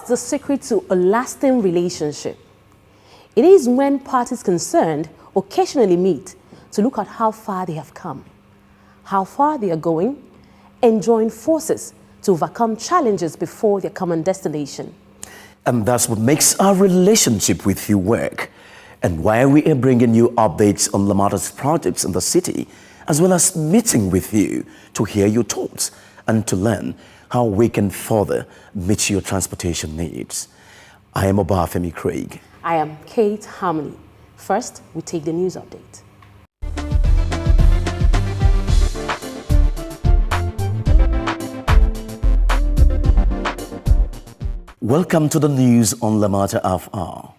the secret to a lasting relationship? It is when parties concerned occasionally meet to look at how far they have come, how far they are going, and join forces to overcome challenges before their common destination. And that's what makes our relationship with you work, and why we are bringing you updates on LAMATA's projects in the city, as well as meeting with you to hear your thoughts and to learn how we can further meet your transportation needs. I am Obafemi Craig. I am Kate Harmony. First, we take the news update. Welcome to the news on LAMATA FR.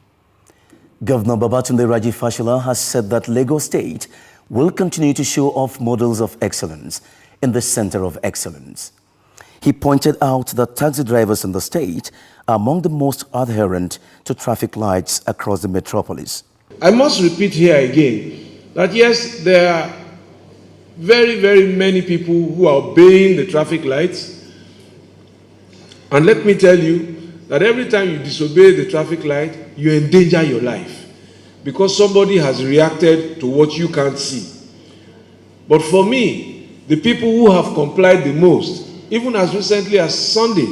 Governor Babatunde Raji Fashola has said that Lagos State will continue to show off models of excellence in the center of excellence. He pointed out that taxi drivers in the state are among the most adherent to traffic lights across the metropolis. I must repeat here again that yes, there are very many people who are obeying the traffic lights. And let me tell you that every time you disobey the traffic light, you endanger your life because somebody has reacted to what you can't see. But for me, the people who have complied the most, even as recently as Sunday,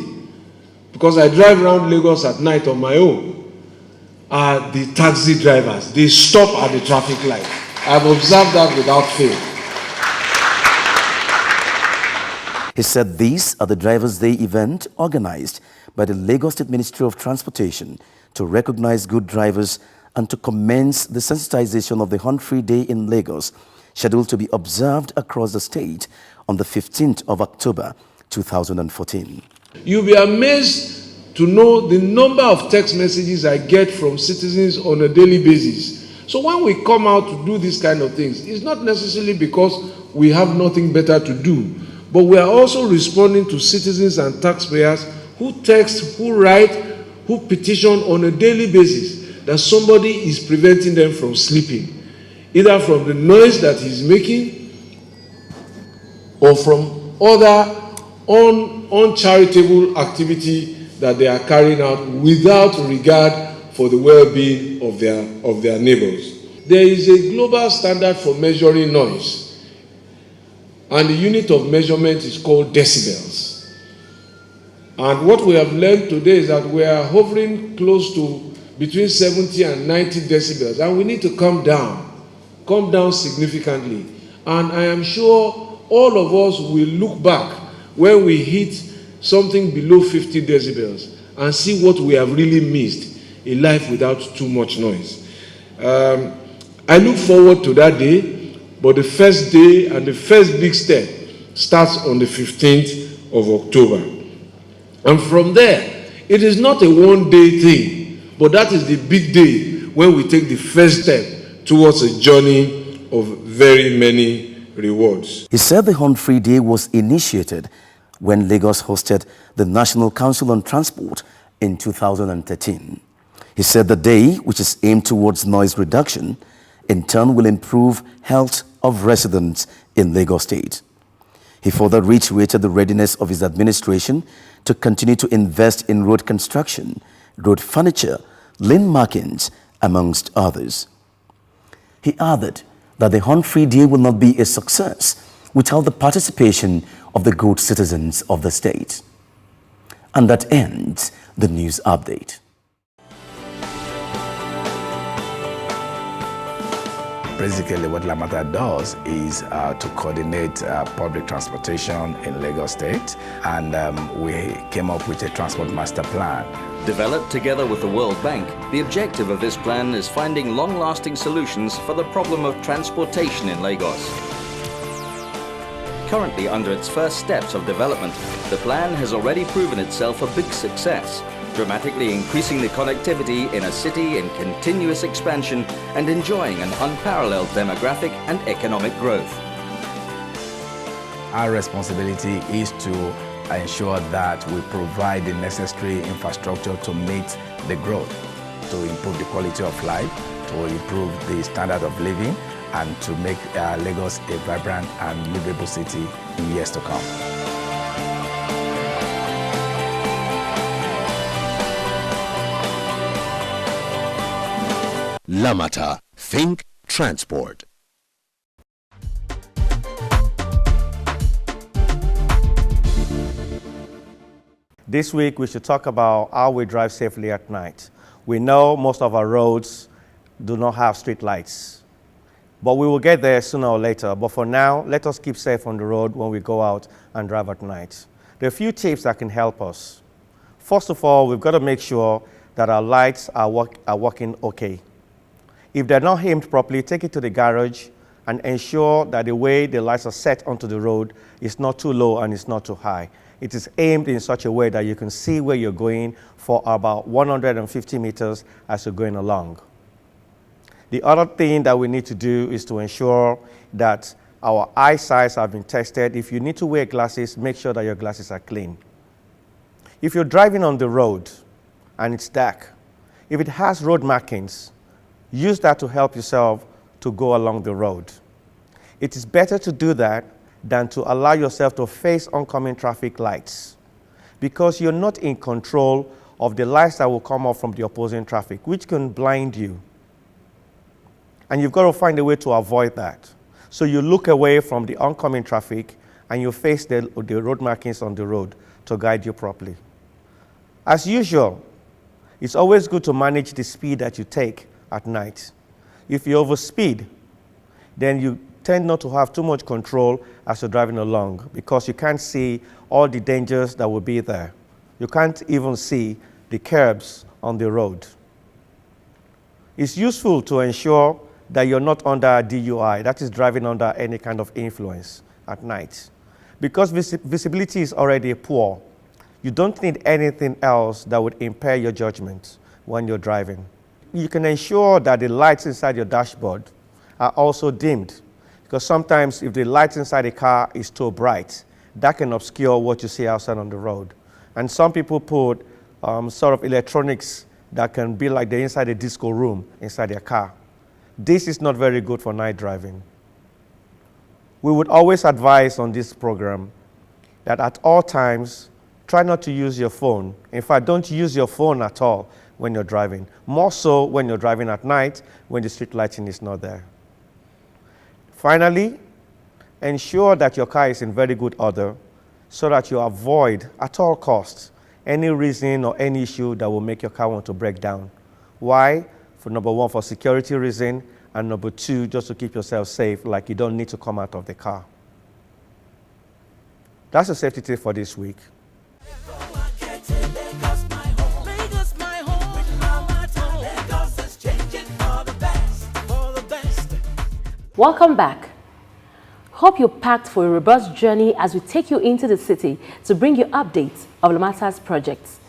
because I drive around Lagos at night on my own, are the taxi drivers. They stop at the traffic light. I've observed that without fail. He said these are the Drivers' Day event organized by the Lagos State Ministry of Transportation to recognize good drivers and to commence the sensitization of the Hunt-Free Day in Lagos, scheduled to be observed across the state on the 15th of October 2014. You'll be amazed to know the number of text messages I get from citizens on a daily basis. So when we come out to do these kind of things, it's not necessarily because we have nothing better to do, but we are also responding to citizens and taxpayers who text, who write, who petition on a daily basis that somebody is preventing them from sleeping, either from the noise that he's making or from other uncharitable activity that they are carrying out without regard for the well-being of their neighbors. There is a global standard for measuring noise, and the unit of measurement is called decibels. And what we have learned today is that we are hovering close to between 70 and 90 decibels, and we need to come down significantly. And I am sure all of us will look back when we hit something below 50 decibels and see what we have really missed, a life without too much noise. I look forward to that day, but the first day and the first big step starts on the 15th of October. And from there, it is not a one-day thing, but that is the big day when we take the first step towards a journey of very many rewards. He said the Hunt-Free Day was initiated when Lagos hosted the National Council on Transport in 2013. He said the day, which is aimed towards noise reduction, in turn will improve health of residents in Lagos State. He further reiterated the readiness of his administration to continue to invest in road construction, road furniture, lane markings, amongst others. He added that the Hunt-Free Day will not be a success without the participation of the good citizens of the state. And that ends the news update. Basically, what LAMATA does is to coordinate public transportation in Lagos State, and we came up with a transport master plan. Developed together with the World Bank, the objective of this plan is finding long-lasting solutions for the problem of transportation in Lagos. Currently under its first steps of development, the plan has already proven itself a big success, dramatically increasing the connectivity in a city in continuous expansion and enjoying an unparalleled demographic and economic growth. Our responsibility is to ensure that we provide the necessary infrastructure to meet the growth, to improve the quality of life, to improve the standard of living, and to make Lagos a vibrant and livable city in years to come. LAMATA. Think Transport. This week we should talk about how we drive safely at night. We know most of our roads do not have street lights, but we will get there sooner or later. But for now, let us keep safe on the road when we go out and drive at night. There are a few tips that can help us. First of all, we've got to make sure that our lights are working okay. If they're not aimed properly, take it to the garage and ensure that the way the lights are set onto the road is not too low and it's not too high. It is aimed in such a way that you can see where you're going for about 150 meters as you're going along. The other thing that we need to do is to ensure that our eyesight have been tested. If you need to wear glasses, make sure that your glasses are clean. If you're driving on the road and it's dark, if it has road markings, use that to help yourself to go along the road. It is better to do that than to allow yourself to face oncoming traffic lights, because you're not in control of the lights that will come up from the opposing traffic, which can blind you. And you've got to find a way to avoid that. So you look away from the oncoming traffic and you face the road markings on the road to guide you properly. As usual, it's always good to manage the speed that you take at night. If you overspeed, then you tend not to have too much control as you're driving along, because you can't see all the dangers that will be there. You can't even see the curbs on the road. It's useful to ensure that you're not under a DUI, that is driving under any kind of influence at night. Because visibility is already poor, you don't need anything else that would impair your judgment when you're driving. You can ensure that the lights inside your dashboard are also dimmed, because sometimes if the lights inside the car is too bright, that can obscure what you see outside on the road. And some people put sort of electronics that can be like they're inside a disco room inside their car. This is not very good for night driving. We would always advise on this program that at all times, try not to use your phone. In fact, don't use your phone at all when you're driving. More so when you're driving at night, when the street lighting is not there. Finally, ensure that your car is in very good order so that you avoid, at all costs, any reason or any issue that will make your car want to break down. Why? For number one, for security reason, and number two, just to keep yourself safe, like you don't need to come out of the car. That's a safety tip for this week. Welcome back. Hope you're packed for a robust journey as we take you into the city to bring you updates of LAMATA's projects,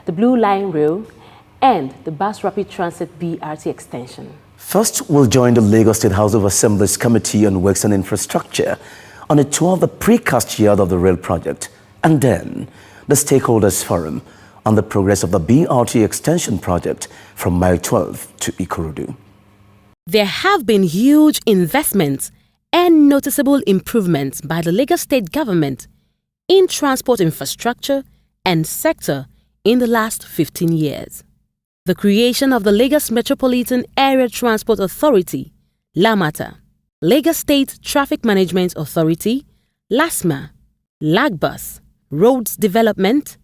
the Blue Line Rail, and the Bus Rapid Transit BRT extension. First, we'll join the Lagos State House of Assembly's Committee on Works and Infrastructure on a tour of the precast yard of the rail project, and then the Stakeholders Forum on the progress of the BRT extension project from Mile 12 to Ikorodu. There have been huge investments and noticeable improvements by the Lagos State government in transport infrastructure and sector in the last 15 years. The creation of the Lagos Metropolitan Area Transport Authority, LAMATA, Lagos State Traffic Management Authority, LASMA, LAGBUS, roads development,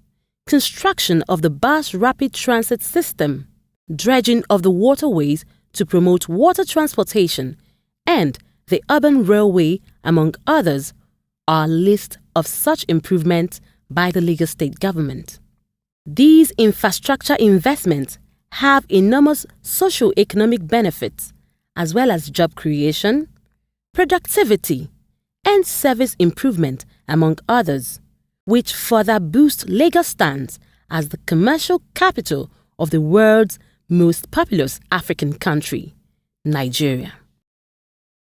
construction of the bus rapid transit system, dredging of the waterways to promote water transportation, and the urban railway, among others, are a list of such improvements by the Lagos State government. These infrastructure investments have enormous socio-economic benefits, as well as job creation, productivity, and service improvement, among others, which further boost Lagos stands as the commercial capital of the world's most populous African country, Nigeria.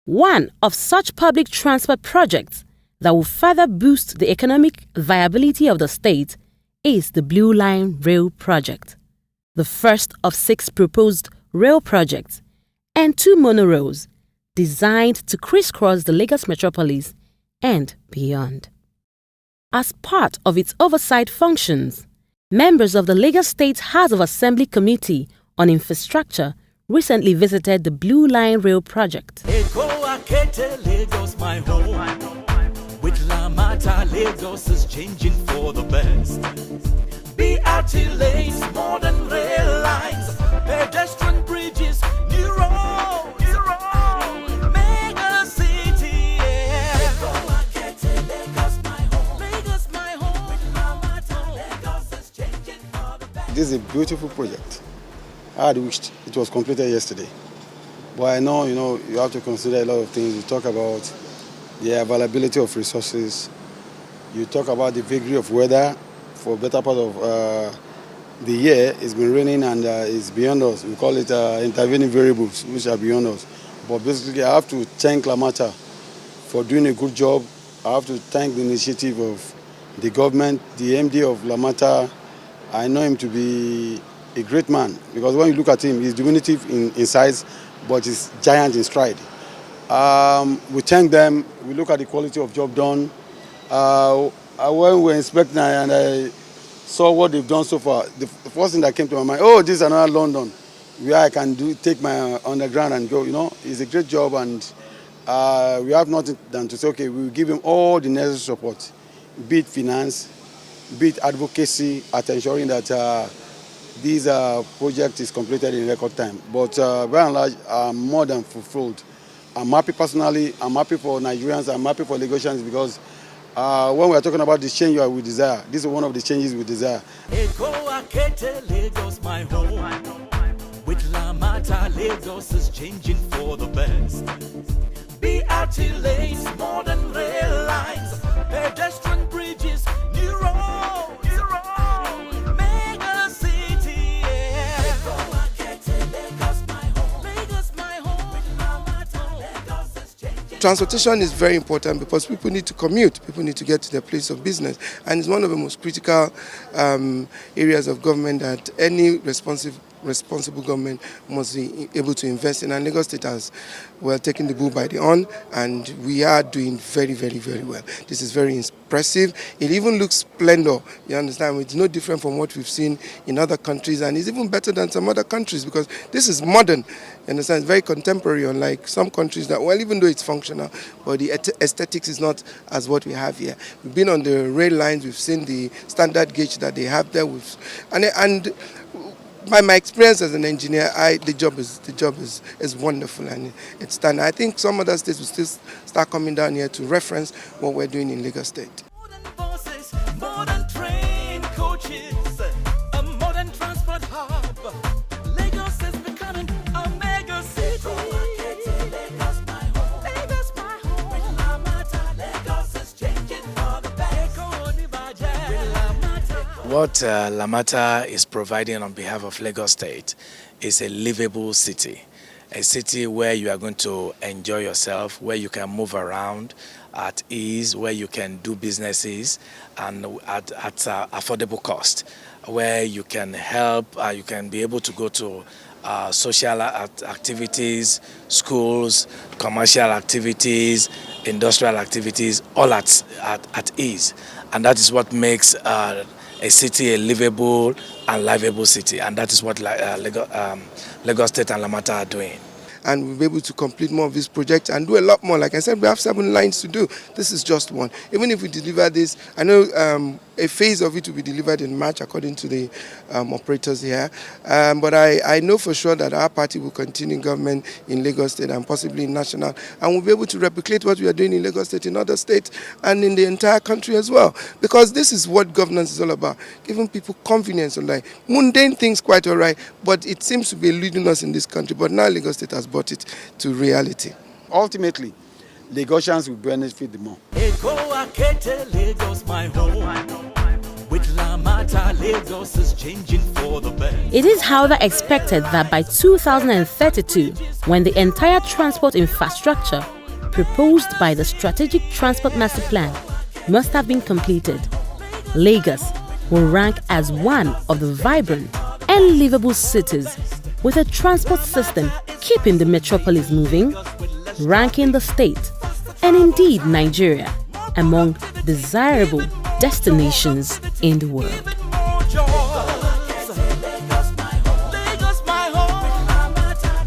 One of such public transport projects that will further boost the economic viability of the state is the Blue Line Rail project, the first of 6 proposed rail projects and 2 monorails designed to crisscross the Lagos metropolis and beyond. As part of its oversight functions, members of the Lagos State House of Assembly Committee on Infrastructure recently visited the Blue Line Rail project. Lagos, my home. With LAMATA, Lagos is changing for the best. BRT lanes, modern rail lines, pedestrian bridges, new roads, mega city, yeah. Lagos, my home. Lagos, my home. With LAMATA, Lagos is changing for the best. This is a beautiful project. I had wished it was completed yesterday. But I know, you have to consider a lot of things. You talk about the availability of resources. You talk about the vagary of weather. For a better part of the year, it's been raining and it's beyond us. We call it intervening variables, which are beyond us. But basically, I have to thank LAMATA for doing a good job. I have to thank the initiative of the government, the MD of LAMATA. I know him to be a great man, because when you look at him, he's diminutive in size, but he's giant in stride. We thank them. We look at the quality of job done. When we were inspecting and I saw what they've done so far, the first thing that came to my mind, this is another London, where I can take my underground and go. It's a great job, and we have nothing than to say, okay, we will give him all the necessary support, be it finance, be it advocacy, at ensuring that this project is completed in record time. But by and large, I'm more than fulfilled. I'm happy personally. I'm happy for Nigerians. I'm happy for Lagosians, because when we're talking about the change we desire, this is one of the changes we desire. Lagos, my home. With LAMATA, Lagos is changing for the best. BRT lanes, modern rail lines, pedestrian bridges, new roads, mega city, yeah. Lagos, my home. Lagos, my home. With LAMATA, Lagos is changing. Transportation is very important because people need to commute, people need to get to their place of business, and it's one of the most critical areas of government that any responsible government must be able to invest in, and Lagos State has taken the bull by the horn, and we are doing very, very, very well. This is very impressive. It even looks splendid, you understand? It's no different from what we've seen in other countries, and it's even better than some other countries because this is modern, you understand? It's very contemporary, unlike some countries that, well, even though it's functional, but the aesthetics is not as what we have here. We've been on the rail lines, we've seen the standard gauge that they have there, and by my experience as an engineer, the job is wonderful, and it's done. I think some other states will still start coming down here to reference what we're doing in Lagos State. Modern buses, modern train coaches, a modern transport hub. Lagos is becoming a mega city. Lagos, my home. Lagos, my home. With LAMATA, Lagos is changing for the best. What LAMATA is providing on behalf of Lagos State is a livable city, a city where you are going to enjoy yourself, where you can move around at ease, where you can do businesses and at affordable cost, where you can help, you can be able to go to social activities, schools, commercial activities, industrial activities, all at ease. And that is what makes a city a livable and livable city, and that is what Lagos State and LAMATA are doing. And we'll be able to complete more of this project and do a lot more. Like I said, we have 7 lines to do. This is just one. Even if we deliver this, I know a phase of it will be delivered in March according to the operators here. But I know for sure that our party will continue government in Lagos State and possibly national, and we'll be able to replicate what we are doing in Lagos State in other states and in the entire country as well. Because this is what governance is all about, giving people convenience on life. Mundane things quite all right, but it seems to be eluding us in this country. But now Lagos State has brought it to reality. Ultimately, Lagosians will benefit the more. Lagos, my home. With LAMATA, Lagos is changing for the best. It is however expected that by 2032, when the entire transport infrastructure proposed by the Strategic Transport Master Plan must have been completed, Lagos will rank as one of the vibrant and livable cities with a transport system keeping the metropolis moving, ranking the state and indeed Nigeria among desirable destinations in the world. Lagos, my home.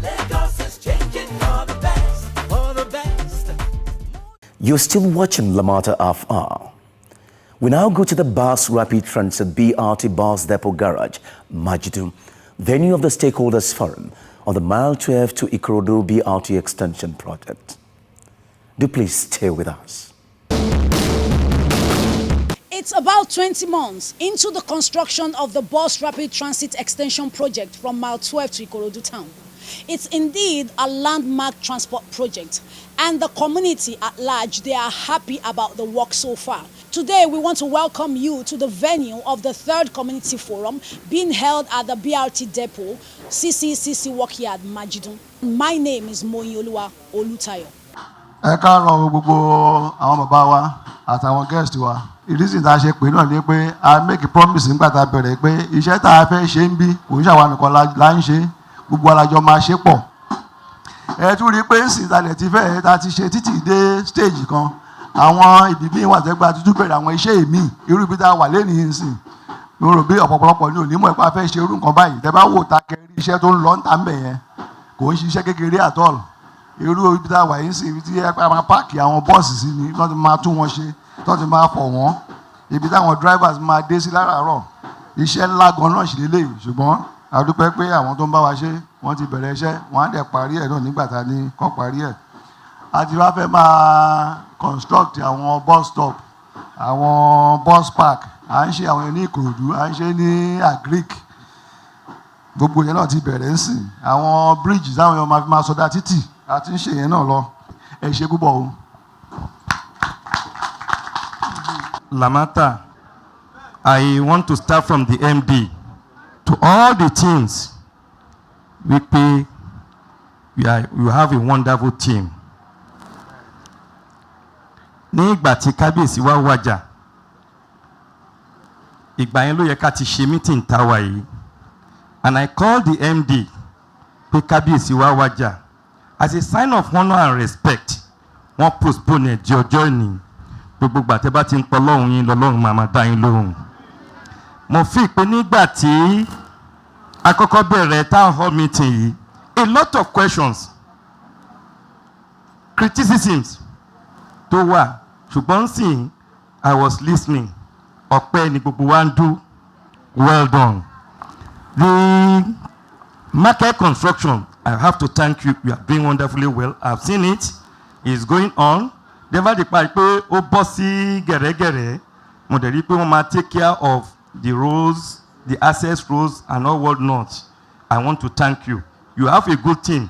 You're still watching LAMATA FR. We now go to the Bus Rapid Transit BRT Bus Depot Garage, Majidu, venue of the Stakeholders Forum on the Mile 12 to Ikorodu BRT Extension Project. Do please stay with us. It's about 20 months into the construction of the Bus Rapid Transit Extension Project from Mile 12 to Ikorodu Town. It's indeed a landmark transport project, and the community at large, they are happy about the work so far. Today, we want to welcome you to the venue of the 3rd Community Forum being held at the BRT Depot, CCCC Workyard, Majidun. My name is Moyoluwa Olutayo. Ẹ káàárọ̀ gbogbo àwọn bàbá wa àtàwọn guest wa. Ìdísìn tá a ṣe pé náà ni pé a make a promise nígbà tá a bẹ̀rẹ̀ pé iṣẹ́ tá a fẹ́ ṣe ń bí kò ń ṣàwa nìkan la ń ṣe, gbogbo alájọ máa ṣe pọ̀. Ẹ tún rí pé ìsìntalẹ̀ ti fẹ́ ta ti ṣe títì dé stage kan. Àwọn ìdìbí wà tẹ́gbà tuntun bẹ̀rẹ̀ àwọn iṣẹ́ èmi irú ibi tá a wà lẹ́nìí nsìn. Mo rò bí ọ̀pọ̀lọpọ̀ ní onímọ̀ ìpa fẹ́ ṣe irú nǹkan báyìí. Tẹ́ bá wò ta kẹrí iṣẹ́ tó ń lọ ń ta ń bẹ̀ yẹn kò ń ṣiṣẹ́ kékeré at all. Irú ibi tá a wà yìí sí ibi tí ẹ máa páàkì àwọn bọ́ọ̀sì sí ni wọ́n ti máa tún wọn ṣe tó ti máa fọ̀ wọ́n ibi táwọn drivers máa dé sí láràárọ̀ iṣẹ́ ńlá gan náà sì lélẹ̀ ṣùgbọ́n a dúpẹ́ pé àwọn tó ń bá wa ṣe wọ́n ti bẹ̀rẹ̀ iṣẹ́ wọ́n á dẹ̀ parí ẹ̀ náà nígbà tá a ní kọ́ parí ẹ̀. A ti wá fẹ́ máa construct àwọn bus stop àwọn bus park à ń ṣe àwọn ní Ìkòròdú à ń ṣe ní Agric gbogbo yẹn náà ti bẹ̀rẹ̀ ń sìn àwọn bridge táwọn èèyàn máa fi máa sọdá títì àti ń ṣe yẹn náà lọ ẹ ṣe púpọ̀ o. LAMATA, I want to start from the MD to all the teams. You have a wonderful team. Ní ìgbà tí kábíyèsí wá wájà, ìgbà yẹn ló yẹ ká ti ṣe meeting táwa yìí. And I called the MD pé kábíyèsí wá wájà. As a sign of honor and respect, wọ́n postpone ẹ̀ di ọjọ́ ìní. Gbogbo ìgbà tẹ́ bá ti ń pọ̀ lọ́hùn yín lọ́lọ́run máa máa dá yín lóhùn. Mo fi pé nígbà tí a kọ́kọ́ bẹ̀rẹ̀ town hall meeting yìí, a lot of questions, criticisms tó wà, ṣùgbọ́n sì I was listening. Ọpẹ́ ni gbogbo wa ń dú. Well done. The market construction, I have to thank you. You are doing wonderfully well. I've seen it. It's going on. Never the part pé ó bọ́ sí gẹ̀rẹ́gẹ̀rẹ́. Mo dẹ̀ rí pé wọ́n máa take care of the roads, the access roads and all what not. I want to thank you. You have a good team.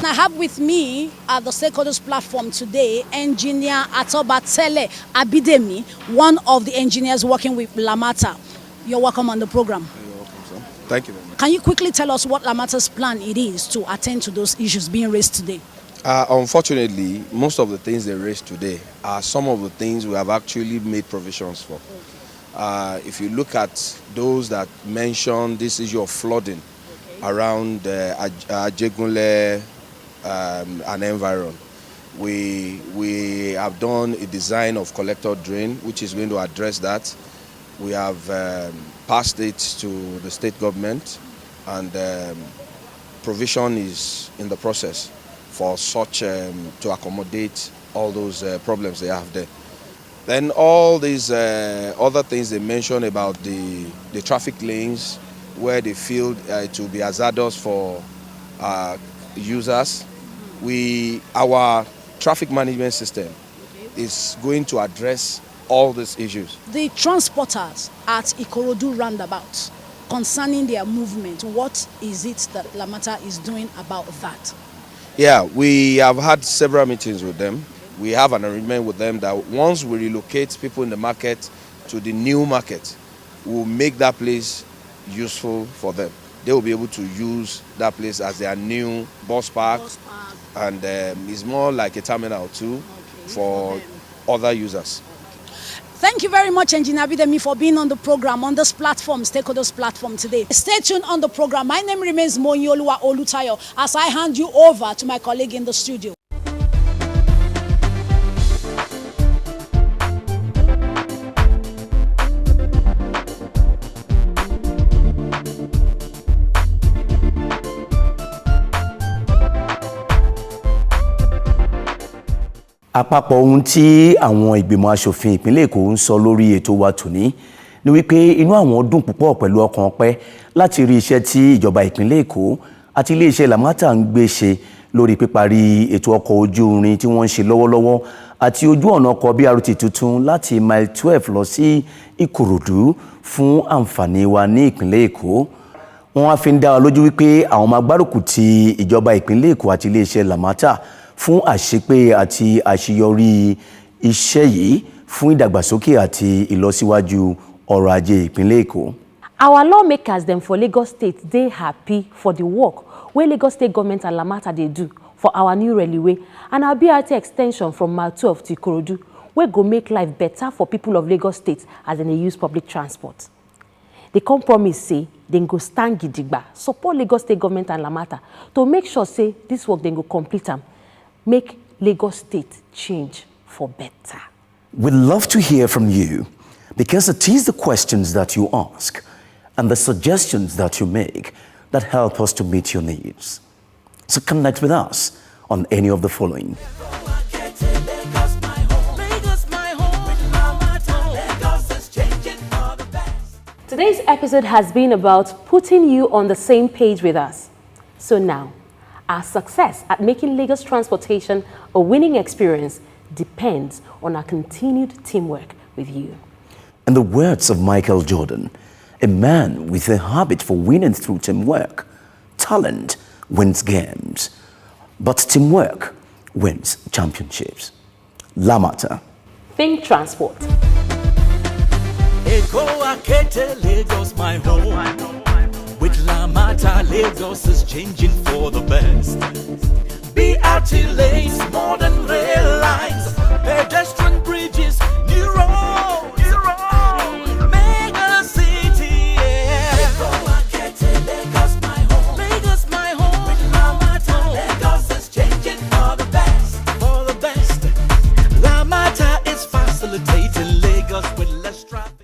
I have with me at the Stakeholders platform today, Engineer Atobatele Abidemi, one of the engineers working with LAMATA. You're welcome on the program. You're welcome, sir. Thank you very much. Can you quickly tell us what LAMATA's plan it is to attend to those issues being raised today? Unfortunately, most of the things they raised today are some of the things we have actually made provisions for. If you look at those that mention this issue of flooding around Ajegunle and environ, we have done a design of collector drain which is going to address that. We have passed it to the state government, and provision is in the process for such to accommodate all those problems they have there. Then all these other things they mentioned about the traffic lanes where they feel it will be hazardous for users. Our traffic management system is going to address all these issues. The transporters at Ikorodu roundabout, concerning their movement, what is it that LAMATA is doing about that? Yeah, we have had several meetings with them. We have an agreement with them that once we relocate people in the market to the new market, we'll make that place useful for them. They will be able to use that place as their new bus park, and it's more like a terminal too for other users. Thank you very much, Engineer Abidemi, for being on the program, on this platform, Stakeholders platform today. Stay tuned on the program. My name remains Moyoluwa Olutayo as I hand you over to my colleague in the studio. Àpapọ̀ ohun tí àwọn ìgbìmọ̀ aṣòfin ìpínlẹ̀ Èkó ń sọ lórí ètò wa tòní ni wípé inú àwọn dùn púpọ̀ pẹ̀lú ọkàn ọpẹ́ láti rí iṣẹ́ tí ìjọba ìpínlẹ̀ Èkó àti iléeṣẹ́ LAMATA ń gbé ṣe lórí píparí ètò ọkọ̀ ojú irin tí wọ́n ń ṣe lọ́wọ́lọ́wọ́ àti ojú ọ̀nà ọkọ̀ BRT tuntun láti mile 12 lọ sí Ìkòròdú fún àǹfààní wa ní ìpínlẹ̀ Èkó. Wọ́n wá fi ń dá wa lójú wípé àwọn máa gbárùkù ti ìjọba ìpínlẹ̀ Èkó àti iléeṣẹ́ LAMATA fún àṣepé àti àṣeyọrí iṣẹ́ yìí fún ìdàgbàsókè àti ìlọsíwájú ọrọ̀ ajé ìpínlẹ̀ Èkó. Our lawmakers dem for Lagos State dey happy for the work wey Lagos State government and LAMATA dey do for our new railway and our BRT extension from mile 12 to Ikorodu wey go make life better for people of Lagos State as dem dey use public transport. They come promise say dem go stand gidigba, support Lagos State government and LAMATA to make sure say this work dem go complete am, make Lagos State change for better. We'd love to hear from you because it is the questions that you ask and the suggestions that you make that help us to meet your needs. So connect with us on any of the following. Today's episode has been about putting you on the same page with us. So now, our success at making Lagos transportation a winning experience depends on our continued teamwork with you. In the words of Michael Jordan, a man with a habit for winning through teamwork, talent wins games, but teamwork wins championships. LAMATA. Think transport. Eko Akete, Lagos, my home. With LAMATA, Lagos is changing for the best. BRT lanes, modern rail